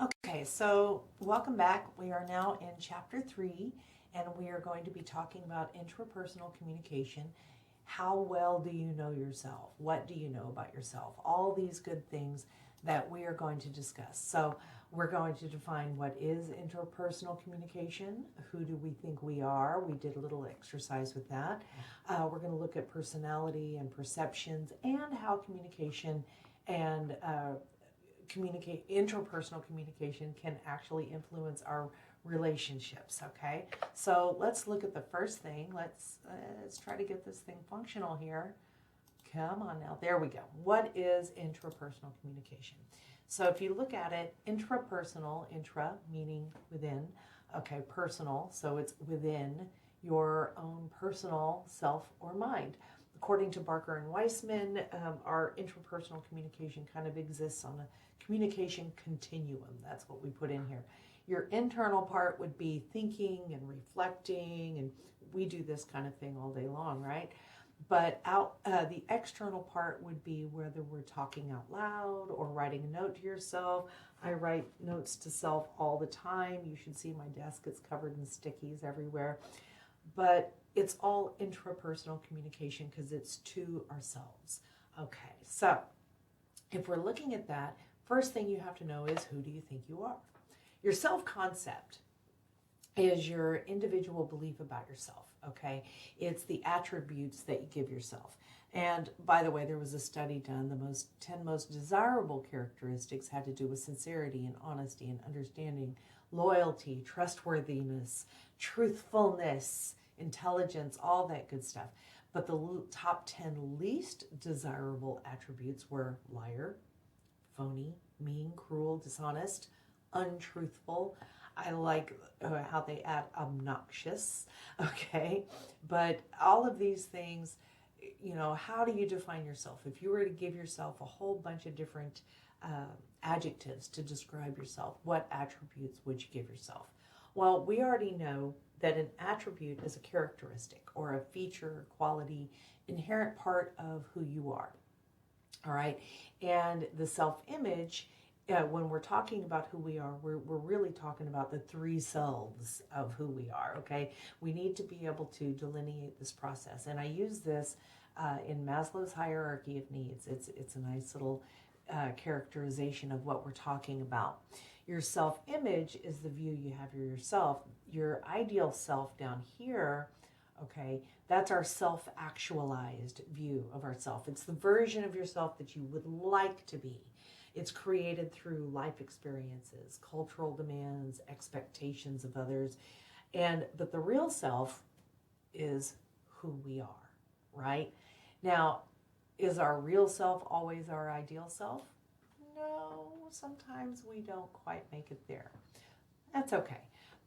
Okay, so welcome back. We are now in chapter 3, and we are going to be talking about intrapersonal communication. How well do you know yourself? What do you know about yourself? All these good things that we are going to discuss. So we're going to define what is interpersonal communication. Who do we think we are? We did a little exercise with that. We're going to look at personality and perceptions and how communication and interpersonal communication can actually influence our relationships. Okay, so let's look at the first thing. Let's try to get this thing functional here. Come on now, there we go. What is intrapersonal communication? So if you look at it, intrapersonal, intra meaning within, okay, personal, so it's within your own personal self or mind. According to Barker and Weissman, our interpersonal communication kind of exists on a communication continuum. That's what we put in here. Your internal part would be thinking and reflecting, and we do this kind of thing all day long, right? But the external part would be whether we're talking out loud or writing a note to yourself. I write notes to self all the time. You should see my desk. It's covered in stickies everywhere. But it's all intrapersonal communication because it's to ourselves. Okay, so if we're looking at that, first thing you have to know is, who do you think you are? Your self-concept is your individual belief about yourself, okay? It's the attributes that you give yourself. And by the way, there was a study done, the 10 most desirable characteristics had to do with sincerity and honesty and understanding, loyalty, trustworthiness, truthfulness, intelligence, all that good stuff. But the top 10 least desirable attributes were liar, phony, mean, cruel, dishonest, untruthful. I like how they add obnoxious, okay? But all of these things, you know, how do you define yourself? If you were to give yourself a whole bunch of different adjectives to describe yourself, what attributes would you give yourself? Well, we already know that an attribute is a characteristic or a feature, quality, inherent part of who you are, all right? And the self-image, when we're talking about who we are, we're really talking about the 3 selves of who we are, okay? We need to be able to delineate this process. And I use this in Maslow's hierarchy of needs. It's a nice little characterization of what we're talking about. Your self-image is the view you have of yourself. Your ideal self down here, okay, that's our self-actualized view of ourself. It's the version of yourself that you would like to be. It's created through life experiences, cultural demands, expectations of others. But the real self is who we are, right? Now, is our real self always our ideal self? No, sometimes we don't quite make it there. That's okay.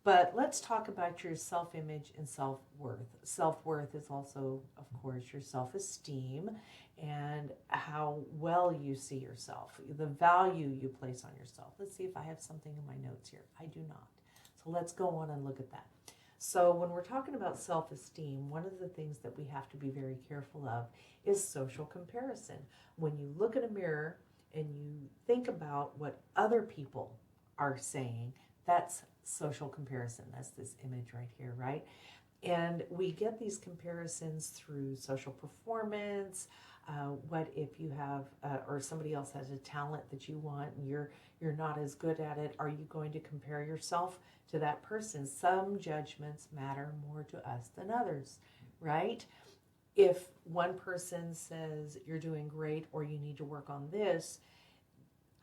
But let's talk about your self-image and self-worth. Self-worth is also, of course, your self-esteem and how well you see yourself, the value you place on yourself. Let's see if I have something in my notes here. I do not. So let's go on and look at that. So when we're talking about self-esteem, one of the things that we have to be very careful of is social comparison. When you look at a mirror and you think about what other people are saying, that's social comparison. That's this image right here, right? And we get these comparisons through social performance. What if you have, or somebody else has a talent that you want and you're not as good at it? Are you going to compare yourself to that person? Some judgments matter more to us than others, right? If one person says you're doing great or you need to work on this,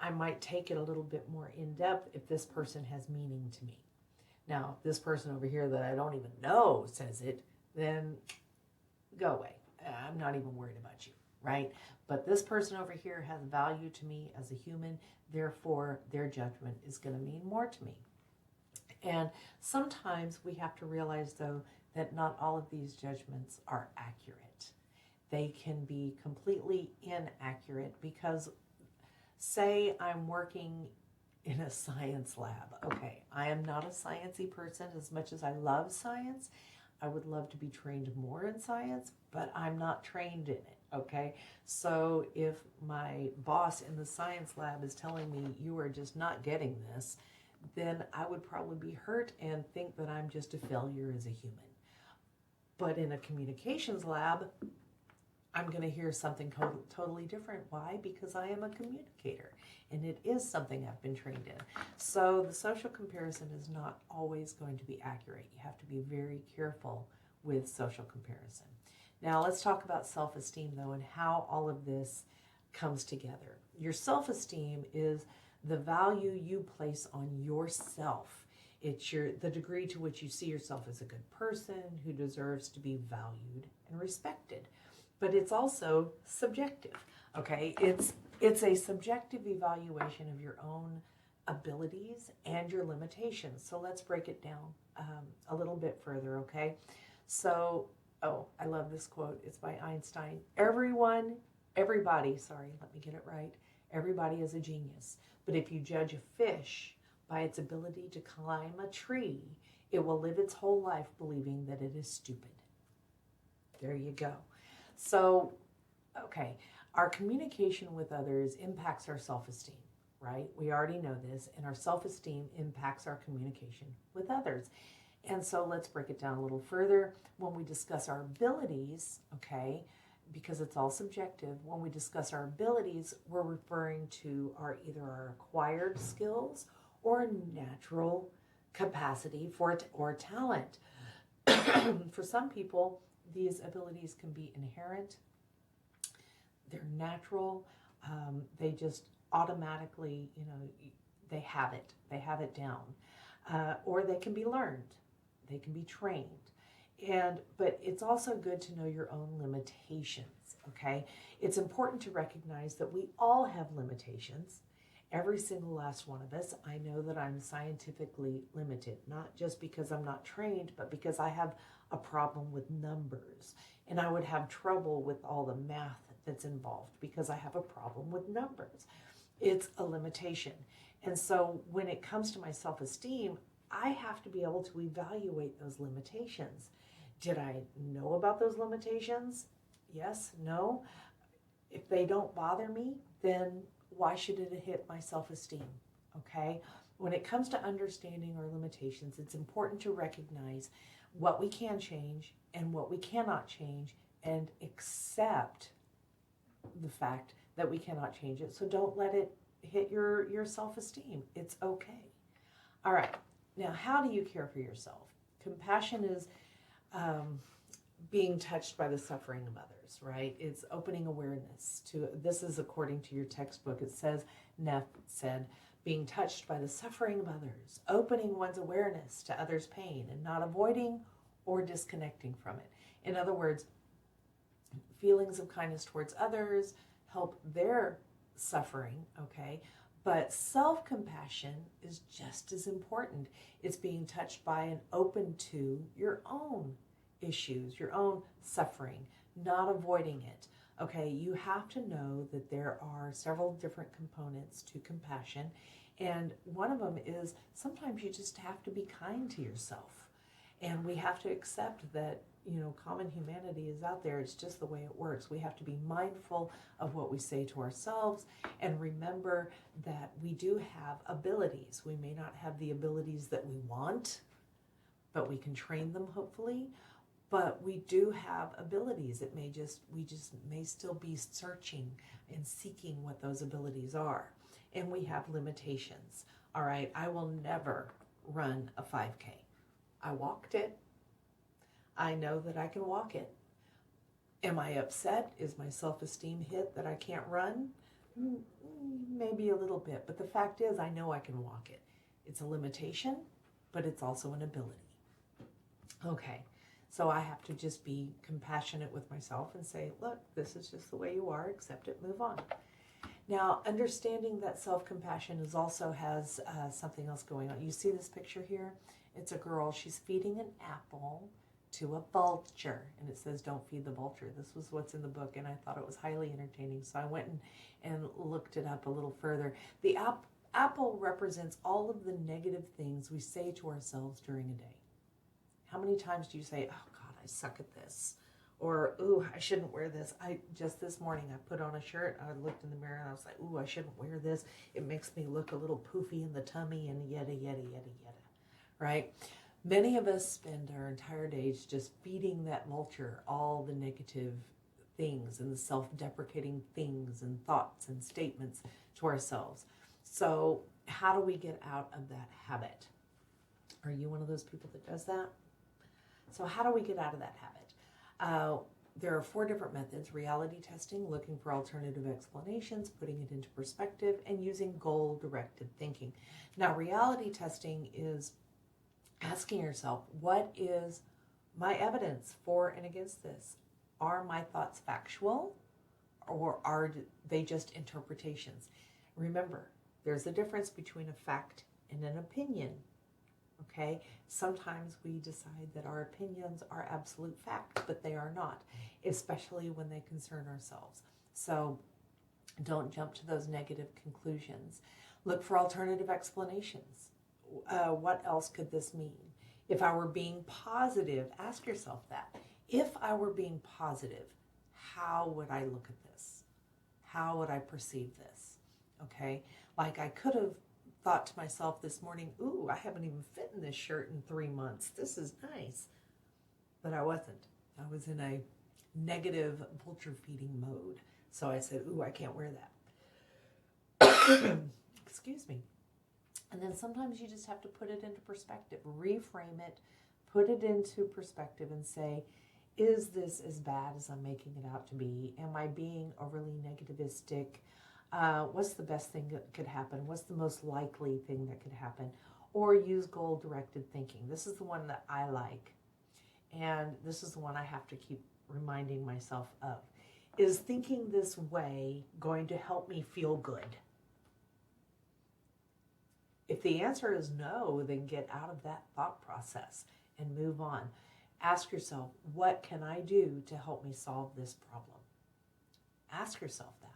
I might take it a little bit more in depth if this person has meaning to me. Now, if this person over here that I don't even know says it, then go away. I'm not even worried about you, right? But this person over here has value to me as a human, therefore their judgment is going to mean more to me. And sometimes we have to realize, though, that not all of these judgments are accurate. They can be completely inaccurate because, say I'm working in a science lab. Okay, I am not a sciencey person as much as I love science. I would love to be trained more in science, but I'm not trained in it. Okay, so if my boss in the science lab is telling me you are just not getting this, then I would probably be hurt and think that I'm just a failure as a human. But in a communications lab, I'm going to hear something totally different. Why? Because I am a communicator, and it is something I've been trained in. So the social comparison is not always going to be accurate. You have to be very careful with social comparison. Now let's talk about self-esteem, though, and how all of this comes together. Your self-esteem is the value you place on yourself. It's the degree to which you see yourself as a good person who deserves to be valued and respected. But it's also subjective, okay? It's a subjective evaluation of your own abilities and your limitations. So let's break it down a little bit further, okay? So, oh, I love this quote. It's by Einstein. Everybody, let me get it right. Everybody is a genius. But if you judge a fish by its ability to climb a tree, it will live its whole life believing that it is stupid. There you go. So, okay, our communication with others impacts our self-esteem, right? We already know this, and our self-esteem impacts our communication with others. And so let's break it down a little further. When we discuss our abilities, okay, because it's all subjective, when we discuss our abilities, we're referring to either our acquired skills or natural capacity or talent. For some people, these abilities can be inherent, they're natural, they just automatically, they have it down. Or they can be learned, they can be trained. But it's also good to know your own limitations, okay? It's important to recognize that we all have limitations. Every single last one of us. I know that I'm scientifically limited, not just because I'm not trained, but because I have a problem with numbers. And I would have trouble with all the math that's involved because I have a problem with numbers. It's a limitation. And so when it comes to my self-esteem, I have to be able to evaluate those limitations. Did I know about those limitations? Yes, no. If they don't bother me, then why should it hit my self-esteem? Okay? When it comes to understanding our limitations, it's important to recognize what we can change and what we cannot change and accept the fact that we cannot change it. So don't let it hit your self-esteem. It's okay. All right. Now, how do you care for yourself? Compassion is being touched by the suffering of others, right? It's opening awareness to, this is according to your textbook. It says, Neff said, being touched by the suffering of others, opening one's awareness to others' pain and not avoiding or disconnecting from it. In other words, feelings of kindness towards others help their suffering, okay? But self-compassion is just as important. It's being touched by and open to your own issues, your own suffering, not avoiding it. Okay, you have to know that there are several different components to compassion, and one of them is sometimes you just have to be kind to yourself. And we have to accept that, common humanity is out there. It's just the way it works. We have to be mindful of what we say to ourselves and remember that we do have abilities. We may not have the abilities that we want, but we can train them hopefully. But we do have abilities. We just may still be searching and seeking what those abilities are. And we have limitations. All right, I will never run a 5K. I walked it. I know that I can walk it. Am I upset? Is my self-esteem hit that I can't run? Maybe a little bit. But the fact is, I know I can walk it. It's a limitation, but it's also an ability. Okay. So I have to just be compassionate with myself and say, look, this is just the way you are, accept it, move on. Now, understanding that self-compassion also has something else going on. You see this picture here? It's a girl, she's feeding an apple to a vulture, and it says, don't feed the vulture. This was what's in the book, and I thought it was highly entertaining, so I went and looked it up a little further. The apple represents all of the negative things we say to ourselves during a day. How many times do you say, oh God, I suck at this? Or, ooh, I shouldn't wear this. Just this morning, I put on a shirt. I looked in the mirror and I was like, ooh, I shouldn't wear this. It makes me look a little poofy in the tummy and yada, yada, yada, yada. Right? Many of us spend our entire days just feeding that vulture all the negative things and the self-deprecating things and thoughts and statements to ourselves. So how do we get out of that habit? Are you one of those people that does that? So how do we get out of that habit? There are 4 different methods: reality testing, looking for alternative explanations, putting it into perspective, and using goal-directed thinking. Now, reality testing is asking yourself, what is my evidence for and against this? Are my thoughts factual, or are they just interpretations? Remember, there's a difference between a fact and an opinion. Okay, sometimes we decide that our opinions are absolute fact, but they are not, especially when they concern ourselves. So don't jump to those negative conclusions. Look for alternative explanations. What else could this mean? If I were being positive, ask yourself that. If I were being positive, how would I look at this? How would I perceive this? Okay, like I could have thought to myself this morning, ooh, I haven't even fit in this shirt in 3 months. This is nice. But I wasn't. I was in a negative vulture feeding mode. So I said, ooh, I can't wear that. Excuse me. And then sometimes you just have to put it into perspective, reframe it, put it into perspective and say, is this as bad as I'm making it out to be? Am I being overly negativistic? What's the best thing that could happen? What's the most likely thing that could happen? Or use goal-directed thinking. This is the one that I like. And this is the one I have to keep reminding myself of. Is thinking this way going to help me feel good? If the answer is no, then get out of that thought process and move on. Ask yourself, what can I do to help me solve this problem? Ask yourself that.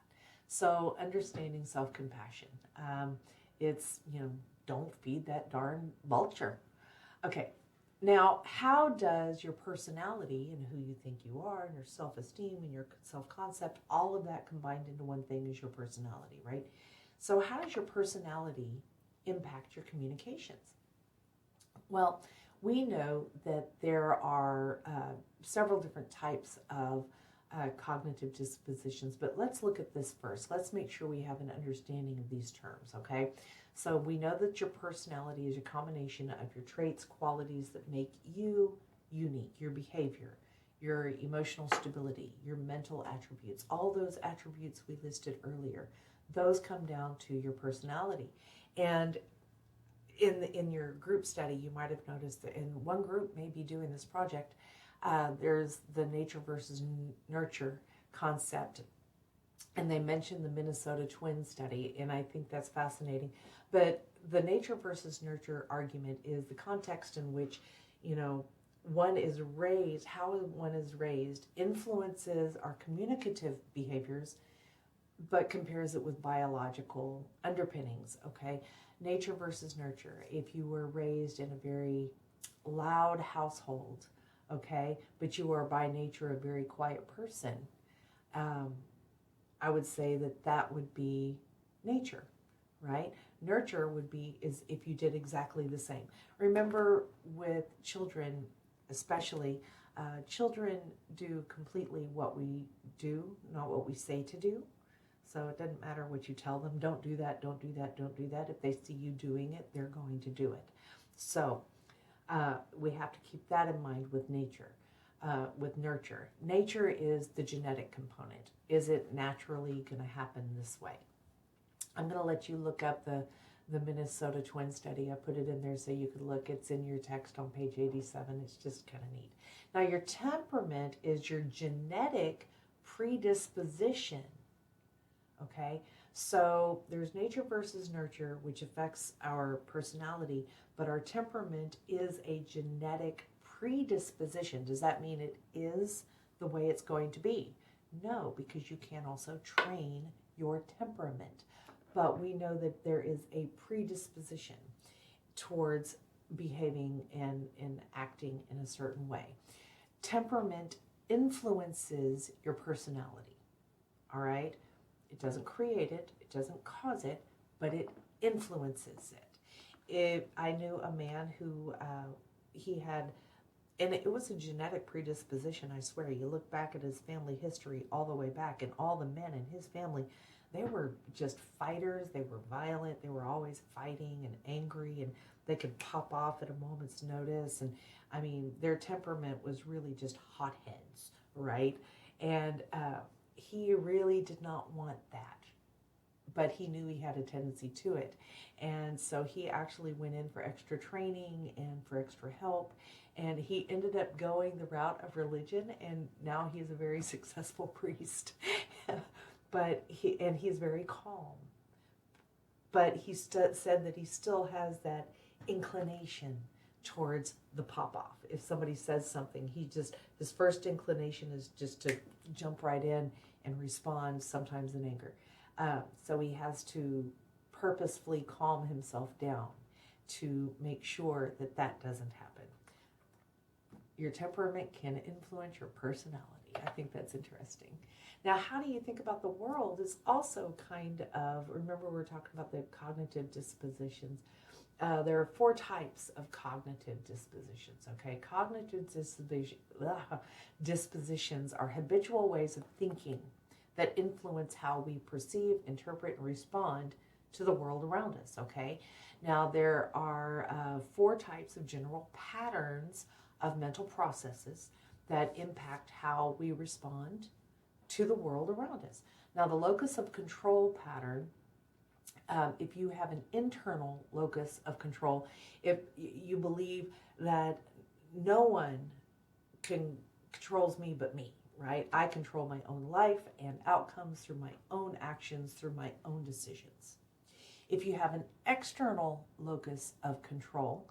So understanding self-compassion. It's, don't feed that darn vulture. Okay, now how does your personality and who you think you are and your self-esteem and your self-concept, all of that combined into one thing is your personality, right? So how does your personality impact your communications? Well, we know that there are several different types of cognitive dispositions, but let's look at this first. Let's make sure we have an understanding of these terms, okay? So we know that your personality is a combination of your traits, qualities that make you unique, your behavior, your emotional stability, your mental attributes, all those attributes we listed earlier. Those come down to your personality. And in your group study, you might have noticed that in one group may be doing this project, there's the nature versus nurture concept. And they mentioned the Minnesota twin study, and I think that's fascinating. But the nature versus nurture argument is the context in which, one is raised, how one is raised influences our communicative behaviors, but compares it with biological underpinnings, okay? Nature versus nurture. If you were raised in a very loud household, okay, but you are by nature a very quiet person, I would say that would be nature, right? Nurture would be is if you did exactly the same. Remember with children, especially, children do completely what we do, not what we say to do. So it doesn't matter what you tell them. Don't do that, don't do that, don't do that. If they see you doing it, they're going to do it. So we have to keep that in mind with nature. With nurture. Nature is the genetic component. Is it naturally going to happen this way? I'm going to let you look up the Minnesota twin study. I put it in there so you could look. It's in your text on page 87. It's just kind of neat. Now, your temperament is your genetic predisposition. Okay? So there's nature versus nurture, which affects our personality, but our temperament is a genetic predisposition. Does that mean it is the way it's going to be? No, because you can also train your temperament. But we know that there is a predisposition towards behaving and acting in a certain way. Temperament influences your personality. All right? It doesn't create it, it doesn't cause it, but it influences it. I knew a man who he had, and it was a genetic predisposition, I swear. You look back at his family history all the way back, and all the men in his family, they were just fighters. They were violent. They were always fighting and angry, and they could pop off at a moment's notice. And I mean, their temperament was really just hotheads, right? And he really did not want that, but he knew he had a tendency to it. And so he actually went in for extra training and for extra help. And he ended up going the route of religion, and now he's a very successful priest. But he's very calm. But he said that he still has that inclination towards the pop-off. If somebody says something, his first inclination is just to jump right in and respond, sometimes in anger. So he has to purposefully calm himself down to make sure that that doesn't happen. Your temperament can influence your personality. I think that's interesting. Now, how do you think about the world is also kind of, remember we're talking about the cognitive dispositions. There are 4 types of cognitive dispositions, okay? Cognitive dispositions are habitual ways of thinking that influence how we perceive, interpret, and respond to the world around us, okay? Now, there are 4 types of general patterns of mental processes that impact how we respond to the world around us. Now, the locus of control pattern, if you have an internal locus of control, if you believe that no one controls me but me, right? I control my own life and outcomes through my own actions, through my own decisions. If you have an external locus of control,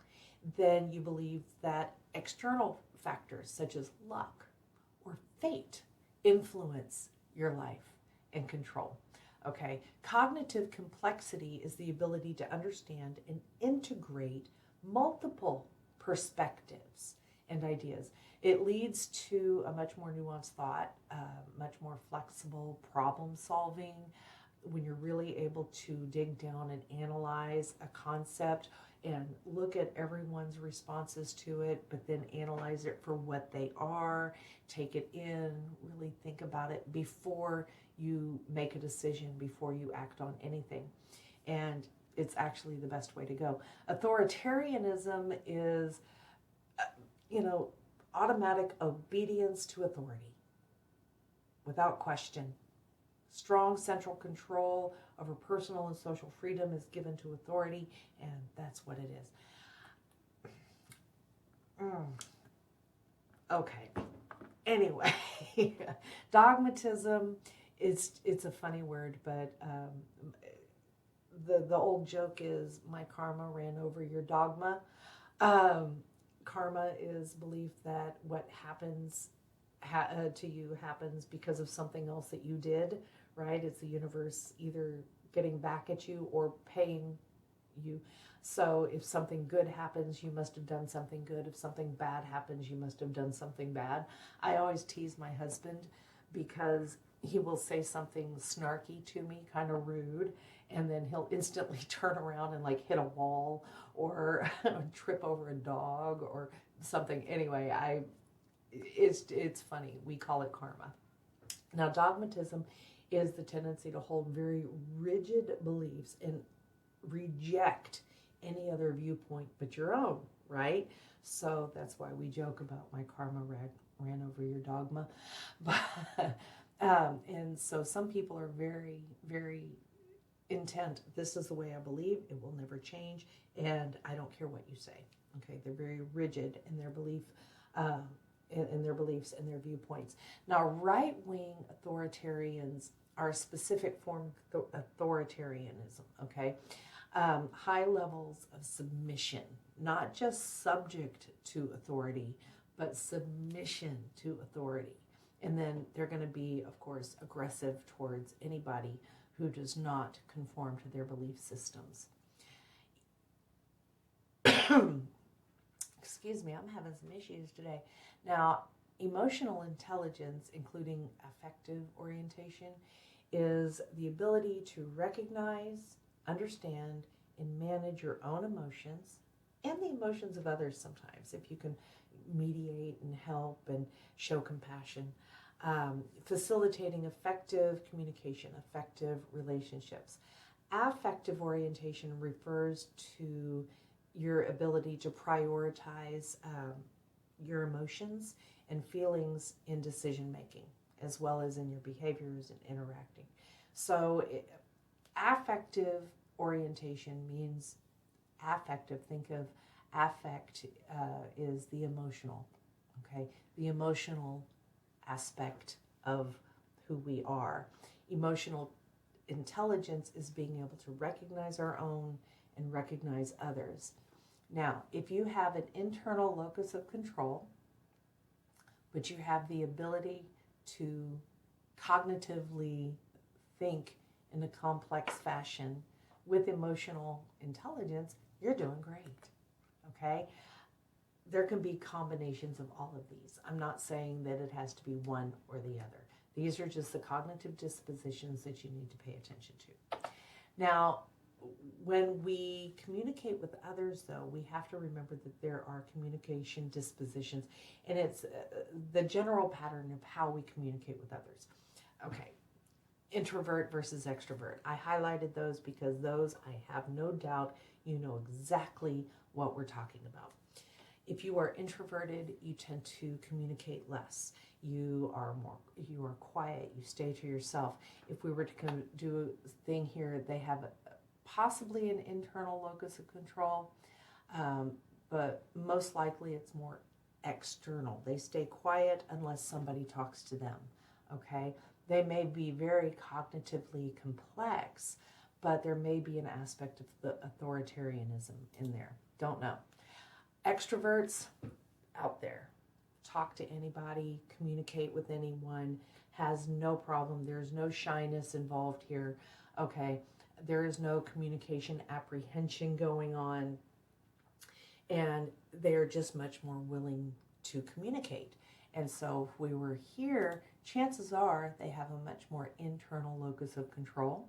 then you believe that external factors such as luck or fate influence your life and control. Okay, cognitive complexity is the ability to understand and integrate multiple perspectives and ideas. It leads to a much more nuanced thought, much more flexible problem solving, when you're really able to dig down and analyze a concept and look at everyone's responses to it, but then analyze it for what they are, take it in, really think about it before you make a decision, before you act on anything. And it's actually the best way to go. Authoritarianism is, automatic obedience to authority without question. Strong central control over personal and social freedom is given to authority, and that's what it is. Okay. Anyway, dogmatism, it's a funny word, but the old joke is my karma ran over your dogma. Karma is belief that what happens to you happens because of something else that you did, right? It's the universe either getting back at you or paying you. So if something good happens, you must have done something good. If something bad happens, you must have done something bad. I always tease my husband because he will say something snarky to me, kind of rude, and then he'll instantly turn around and like hit a wall or trip over a dog or something. Anyway, it's funny. We call it karma. Now, dogmatism is the tendency to hold very rigid beliefs and reject any other viewpoint but your own, right? So that's why we joke about my karma ran over your dogma. But, and so some people are very, very intent. This is the way I believe. It will never change, and I don't care what you say. Okay, they're very rigid in their belief, in their beliefs and their viewpoints. Now, right-wing authoritarians are a specific form of authoritarianism. Okay, high levels of submission, not just subject to authority, but submission to authority. And then they're going to be, of course, aggressive towards anybody who does not conform to their belief systems. Excuse me, I'm having some issues today. Now, Emotional intelligence, including affective orientation, is the ability to recognize, understand, and manage your own emotions and the emotions of others sometimes, if you can mediate and help and show compassion. Facilitating effective communication, effective relationships. Affective orientation refers to your ability to prioritize your emotions and feelings in decision making, as well as in your behaviors and interacting. So affective orientation means affective. Think of affect is the emotional, okay? The emotional aspect of who we are. Emotional intelligence is being able to recognize our own and recognize others. Now, if you have an internal locus of control, but you have the ability to cognitively think in a complex fashion with emotional intelligence, you're doing great, okay? There can be combinations of all of these. I'm not saying that it has to be one or the other. These are just the cognitive dispositions that you need to pay attention to. Now, when we communicate with others, though, we have to remember that there are communication dispositions, and it's the general pattern of how we communicate with others. Okay, introvert versus extrovert. I highlighted those because those, I have no doubt, you know exactly what we're talking about. If you are introverted, you tend to communicate less. You are quiet. You stay to yourself. If we were to do a thing here, they have possibly an internal locus of control, but most likely it's more external. They stay quiet unless somebody talks to them, okay? They may be very cognitively complex, but there may be an aspect of the authoritarianism in there. Don't know. Extroverts, out there. Talk to anybody, communicate with anyone, has no problem. There's no shyness involved here, okay? There is no communication apprehension going on, and they're just much more willing to communicate. And so if we were here, chances are they have a much more internal locus of control.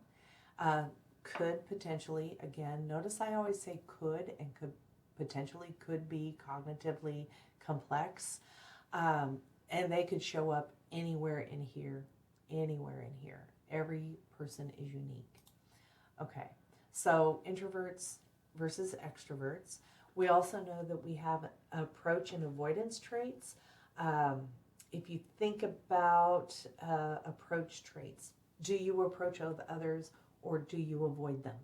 Could potentially, again, notice I always say could, and potentially could be cognitively complex. And they could show up anywhere in here, anywhere in here. Every person is unique. Okay, so introverts versus extroverts. We also know that we have approach and avoidance traits. If you think about approach traits, do you approach others or do you avoid them?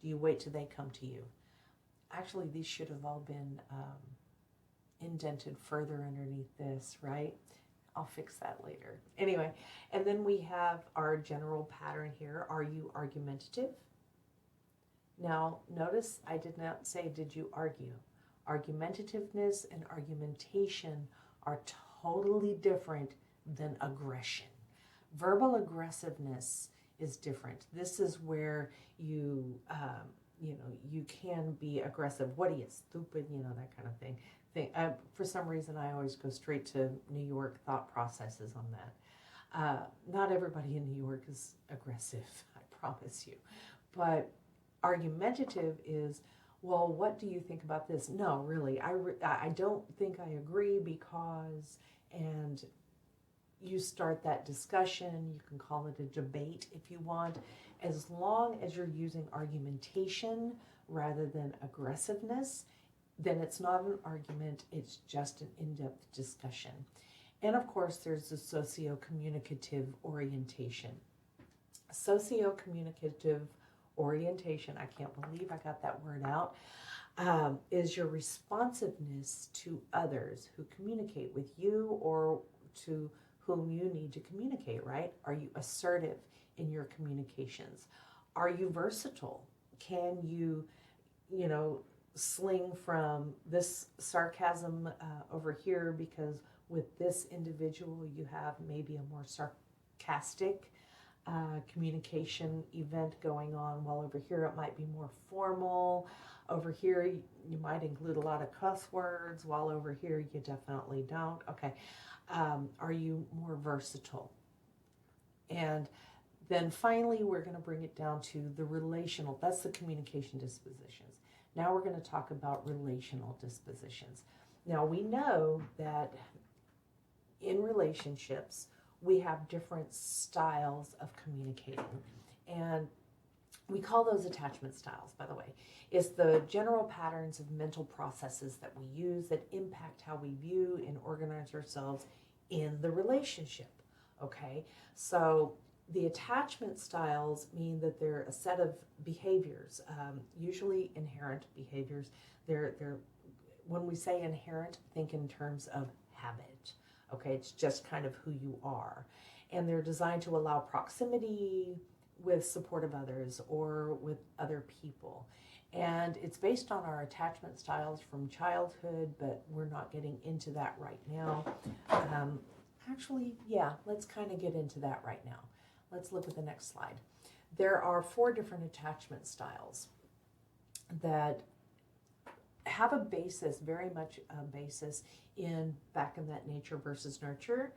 Do you wait till they come to you? Actually, these should have all been indented further underneath this, right? I'll fix that later. Anyway, and then we have our general pattern here. Are you argumentative? Now, notice I did not say, did you argue? Argumentativeness and argumentation are totally different than aggression. Verbal aggressiveness is different. This is where you can be aggressive. What are you, stupid? That kind of thing. For some reason, I always go straight to New York thought processes on that. Not everybody in New York is aggressive, I promise you. But argumentative is, well, what do you think about this? No, really, I don't think I agree because, and you start that discussion. You can call it a debate if you want, as long as you're using argumentation rather than aggressiveness. Then it's not an argument, it's just an in-depth discussion. And of course, there's the socio-communicative orientation. Socio-communicative orientation, I can't believe I got that word out, is your responsiveness to others who communicate with you or to whom you need to communicate, right? Are you assertive in your communications? Are you versatile? Can you, sling from this sarcasm over here because with this individual you have maybe a more sarcastic communication event going on, while over here it might be more formal. Over here you might include a lot of cuss words, while over here you definitely don't. Okay, are you more versatile? And then finally we're going to bring it down to the relational. That's the communication dispositions. Now we're going to talk about relational dispositions. Now we know that in relationships we have different styles of communicating, and we call those attachment styles, by the way. It's the general patterns of mental processes that we use that impact how we view and organize ourselves in the relationship. Okay, so the attachment styles mean that they're a set of behaviors, usually inherent behaviors. They're when we say inherent, think in terms of habit. Okay, it's just kind of who you are, and they're designed to allow proximity with support of others or with other people. And it's based on our attachment styles from childhood, but we're not getting into that right now. Actually, yeah, let's kind of get into that right now. Let's look at the next slide. There are 4 different attachment styles that have a basis, very much a basis back in that nature versus nurture.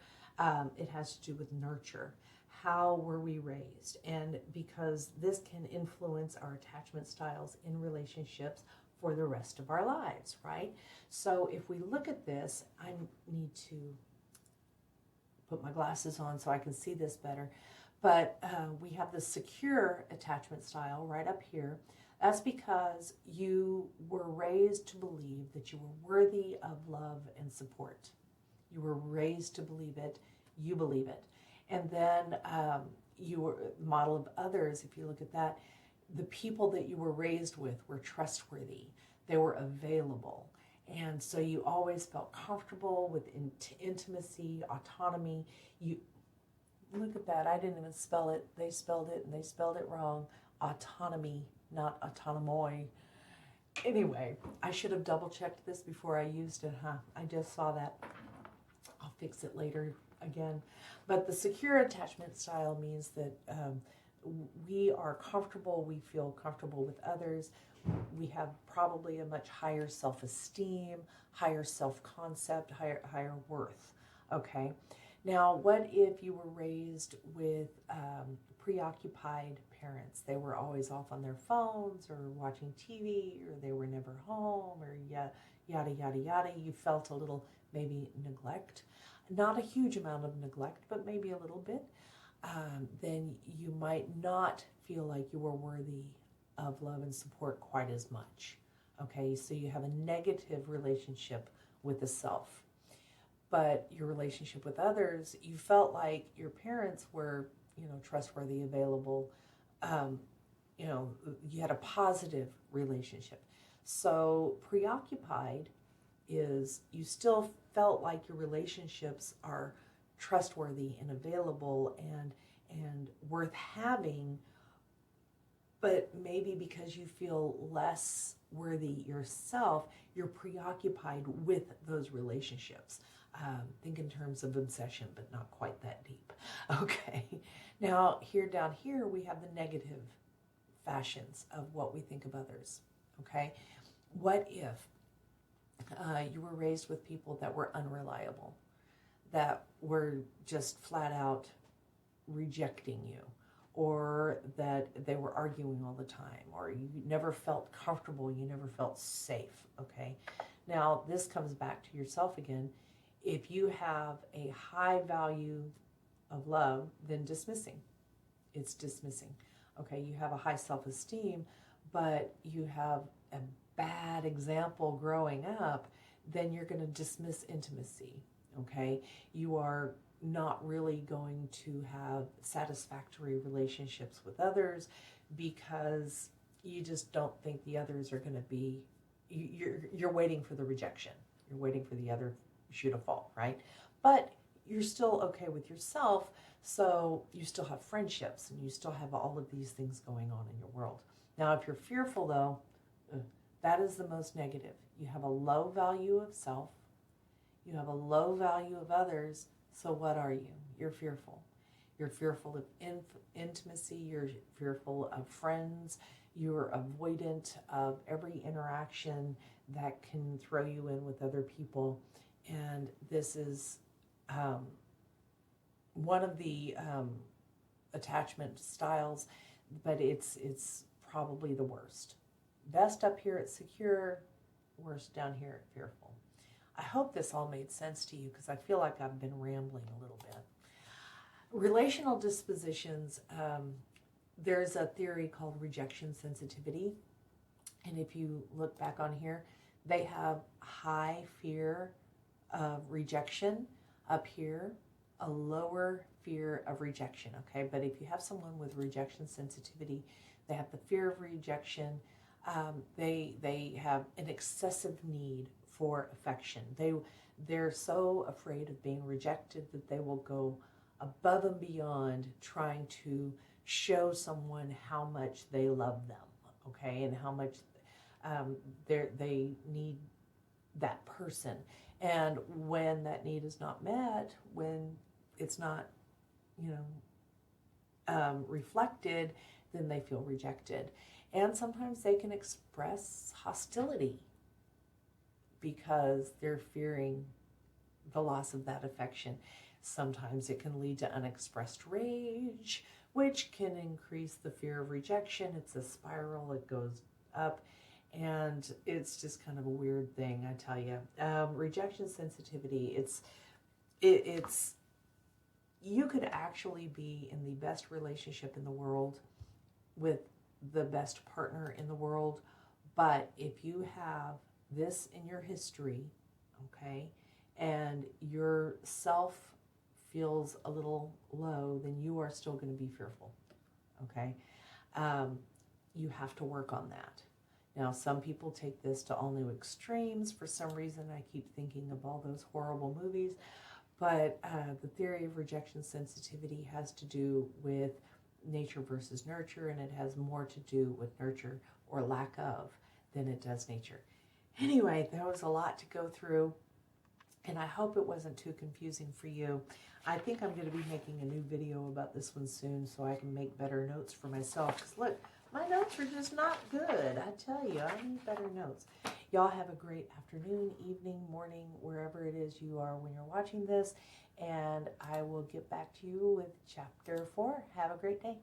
It has to do with nurture. How were we raised? And because this can influence our attachment styles in relationships for the rest of our lives, right? So if we look at this, I need to put my glasses on so I can see this better. But we have the secure attachment style right up here. That's because you were raised to believe that you were worthy of love and support. You were raised to believe it. You believe it. And then your model of others, if you look at that, the people that you were raised with were trustworthy. They were available. And so you always felt comfortable with intimacy, autonomy. You look at that. I didn't even spell it. They spelled it, and they spelled it wrong. Autonomy, not autonomoi. Anyway, I should have double-checked this before I used it, huh? I just saw that. I'll fix it later again. But the secure attachment style means that we are comfortable, we feel comfortable with others, we have probably a much higher self-esteem, higher self-concept, higher worth, okay? Now, what if you were raised with preoccupied parents? They were always off on their phones or watching TV, or they were never home, or yada, yada, yada. You felt a little maybe neglect. Not a huge amount of neglect, but maybe a little bit. Then you might not feel like you were worthy of love and support quite as much. Okay, so you have a negative relationship with the self. But your relationship with others, you felt like your parents were, trustworthy, available. You had a positive relationship. So preoccupied is you still felt like your relationships are trustworthy and available and worth having, but maybe because you feel less worthy yourself, you're preoccupied with those relationships. Think in terms of obsession, but not quite that deep. Okay. Now, down here, we have the negative fashions of what we think of others. Okay. What if you were raised with people that were unreliable, that were just flat out rejecting you, or that they were arguing all the time, or you never felt comfortable, you never felt safe, okay? Now, this comes back to yourself again. If you have a high value of love, then dismissing. It's dismissing. Okay, you have a high self-esteem, but you have a bad example growing up, then you're going to dismiss intimacy, okay? You are not really going to have satisfactory relationships with others because you just don't think the others are going to be, you're waiting for the rejection. You're waiting for the other shoe to fall, right? But you're still okay with yourself, so you still have friendships and you still have all of these things going on in your world. Now, if you're fearful, though, that is the most negative. You have a low value of self. You have a low value of others. So what are you? You're fearful. You're fearful of intimacy. You're fearful of friends. You're avoidant of every interaction that can throw you in with other people. And this is one of the attachment styles, but it's probably the worst. Best up here at secure, worst down here at fearful. I hope this all made sense to you because I feel like I've been rambling a little bit. Relational dispositions, there's a theory called rejection sensitivity. And if you look back on here, they have high fear of rejection up here, a lower fear of rejection, okay? But if you have someone with rejection sensitivity, they have the fear of rejection. They have an excessive need for affection. They're so afraid of being rejected that they will go above and beyond trying to show someone how much they love them, okay, and how much they need that person. And when that need is not met, when it's not, reflected, then they feel rejected. And sometimes they can express hostility because they're fearing the loss of that affection. Sometimes it can lead to unexpressed rage, which can increase the fear of rejection. It's a spiral, it goes up, and it's just kind of a weird thing, I tell you. Rejection sensitivity, it's you could actually be in the best relationship in the world with the best partner in the world, but if you have this in your history, okay, and your self feels a little low, then you are still going to be fearful, okay? You have to work on that. Now, some people take this to all new extremes. For some reason, I keep thinking of all those horrible movies, but the theory of rejection sensitivity has to do with nature versus nurture, and it has more to do with nurture or lack of than it does nature. Anyway, that was a lot to go through, and I hope it wasn't too confusing for you. I think I'm going to be making a new video about this one soon so I can make better notes for myself. Because look, my notes are just not good. I tell you, I need better notes. Y'all have a great afternoon, evening, morning, wherever it is you are when you're watching this. And I will get back to you with chapter 4. Have a great day.